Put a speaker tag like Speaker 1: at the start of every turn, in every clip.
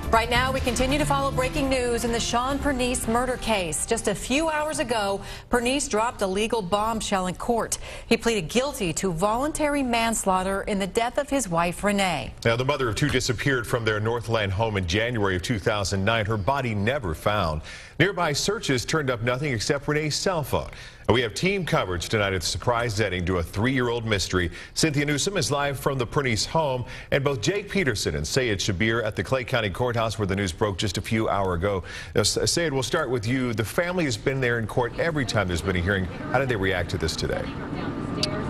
Speaker 1: Right now, we continue to follow breaking news in the Shon Pernice murder case. Just a few hours ago, Pernice dropped a legal bombshell in court. He pleaded guilty to voluntary manslaughter in the death of his wife, Renee.
Speaker 2: Now, the mother of two disappeared from their Northland home in January of 2009. Her body never found. Nearby searches turned up nothing except Renee's cell phone. And we have team coverage tonight at the surprise ending to a 3-year-old mystery. Cynthia Newsom is live from the Pernice home, and both Jake Peterson and Sayed Shabir at the Clay County Courthouse where the news broke just a few hours ago. Now, Sayed, we'll start with you. The family has been there in court every time there's been a hearing. How did they react to this today?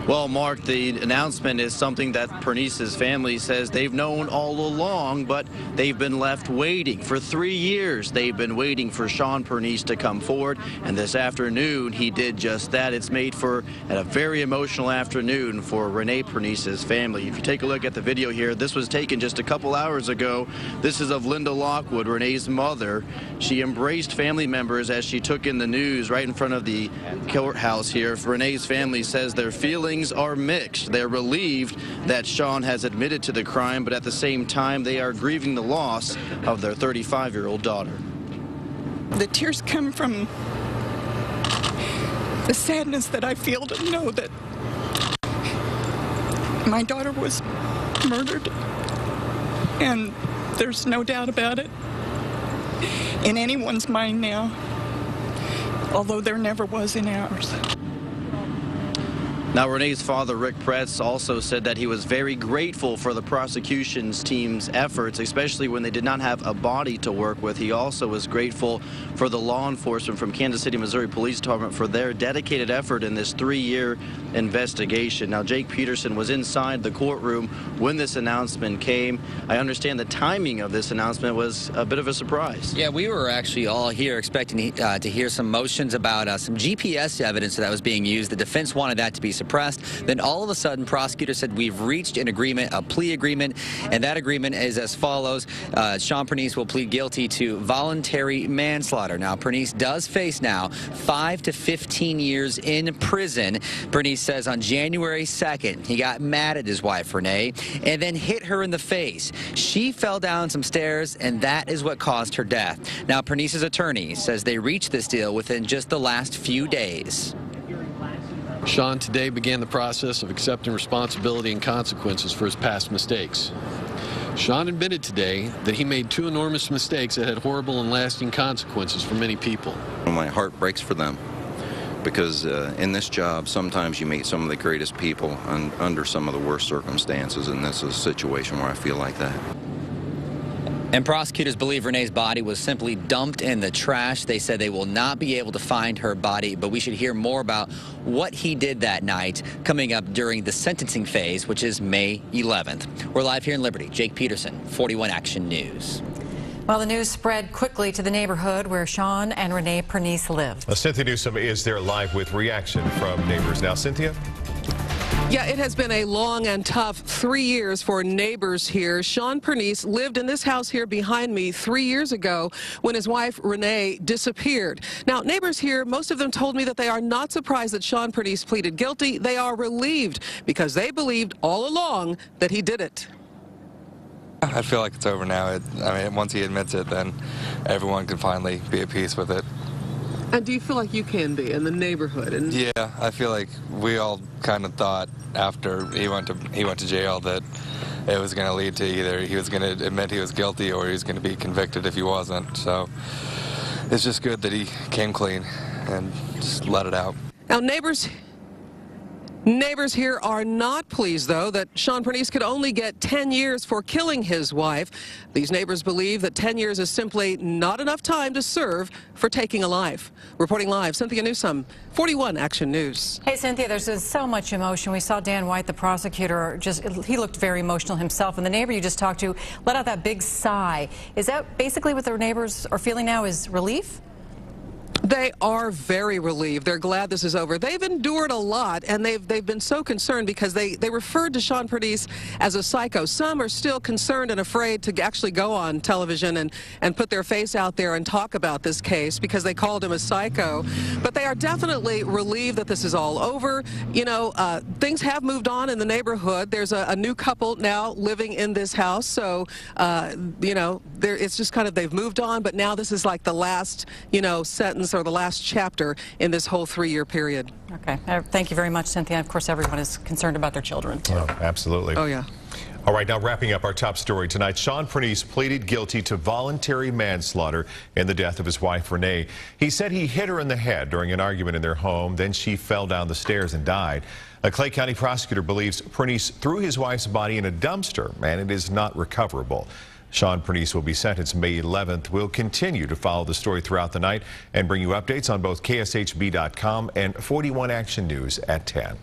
Speaker 3: Well, Mark, the announcement is something that Pernice's family says they've known all along, but they've been left waiting. For 3 years, they've been waiting for Shon Pernice to come forward, and this afternoon he did just that. It's made for a very emotional afternoon for Renee Pernice's family. If you take a look at the video here, this was taken just a couple hours ago. This is of Linda Lockwood, Renee's mother. She embraced family members as she took in the news right in front of the courthouse here. Renee's family says their feelings are mixed. They're relieved that Shon has admitted to the crime, but at the same time, they are grieving the loss of their 35-year-old daughter.
Speaker 4: The tears come from the sadness that I feel to know that my daughter was murdered, and there's no doubt about it in anyone's mind now, although there never was in ours.
Speaker 3: Now, Renee's father, Rick Pretz, also said that he was very grateful for the prosecution's team's efforts, especially when they did not have a body to work with. He also was grateful for the law enforcement from Kansas City, Missouri Police Department for their dedicated effort in this 3-year investigation. Now, Jake Peterson was inside the courtroom when this announcement came. I understand the timing of this announcement was a bit of a surprise.
Speaker 5: Yeah, we were actually all here expecting to hear some motions about some GPS evidence that was being used. The defense wanted that to be suppressed. Then all of a sudden, prosecutors said we've reached an agreement, a plea agreement, and that agreement is as follows. Shon Pernice will plead guilty to voluntary manslaughter. Now, Pernice does face now 5 to 15 years in prison. Pernice says on January 2nd, he got mad at his wife, Renee, and then hit her in the face. She fell down some stairs, and that is what caused her death. Now, Pernice's attorney says they reached this deal within just the last few days.
Speaker 6: Shon today began the process of accepting responsibility and consequences for his past mistakes. Shon admitted today that he made 2 enormous mistakes that had horrible and lasting consequences for many people.
Speaker 7: My heart breaks for them because in this job, sometimes you meet some of the greatest people under some of the worst circumstances, and this is a situation where I feel like that.
Speaker 5: And prosecutors believe Renee's body was simply dumped in the trash. They said they will not be able to find her body, but we should hear more about what he did that night coming up during the sentencing phase, which is May 11th. We're live here in Liberty. Jake Peterson, 41 Action News.
Speaker 1: Well, the news spread quickly to the neighborhood where Shon and Renee Pernice lived.
Speaker 2: Cynthia Newsom is there live with reaction from neighbors. Now, Cynthia?
Speaker 8: Yeah, it has been a long and tough 3 years for neighbors here. Shon Pernice lived in this house here behind me 3 years ago when his wife, Renee, disappeared. Now, neighbors here, most of them told me that they are not surprised that Shon Pernice pleaded guilty. They are relieved because they believed all along that he did it.
Speaker 9: I feel like it's over now. I mean, once he admits it, then everyone can finally be at peace with it.
Speaker 8: And do you feel like you can be in the neighborhood? And
Speaker 9: yeah, I feel like we all kind of thought after he went to jail that it was going to lead to either he was going to admit he was guilty or he was going to be convicted if he wasn't. So it's just good that he came clean and just let it out.
Speaker 8: Now, neighbors here are not pleased, though, that Shon Pernice could only get 10 years for killing his wife. These neighbors believe that 10 years is simply not enough time to serve for taking a life. Reporting live, Cynthia Newsom, 41 Action News.
Speaker 1: Hey, Cynthia, there's just so much emotion. We saw Dan White, the prosecutor, he looked very emotional himself. And the neighbor you just talked to let out that big sigh. Is that basically what the neighbors are feeling now, is relief?
Speaker 8: They are very relieved. They're glad this is over. They've endured a lot, and they've been so concerned because they referred to Shon Pernice as a psycho. Some are still concerned and afraid to actually go on television and put their face out there and talk about this case because they called him a psycho. But they are definitely relieved that this is all over. You know, things have moved on in the neighborhood. There's a new couple now living in this house, so you know, it's just kind of they've moved on. But now this is like the last, you know, sentence or the last chapter in this whole 3-year period.
Speaker 1: Okay. Thank you very much, Cynthia. Of course, everyone is concerned about their children.
Speaker 2: Oh, absolutely.
Speaker 8: Oh, yeah.
Speaker 2: All right, now wrapping up our top story tonight, Shon Pernice pleaded guilty to voluntary manslaughter in the death of his wife, Renee. He said he hit her in the head during an argument in their home, then she fell down the stairs and died. A Clay County prosecutor believes Pernice threw his wife's body in a dumpster, and it is not recoverable. Shon Pernice will be sentenced May 11th. We'll continue to follow the story throughout the night and bring you updates on both KSHB.com and 41 Action News at 10.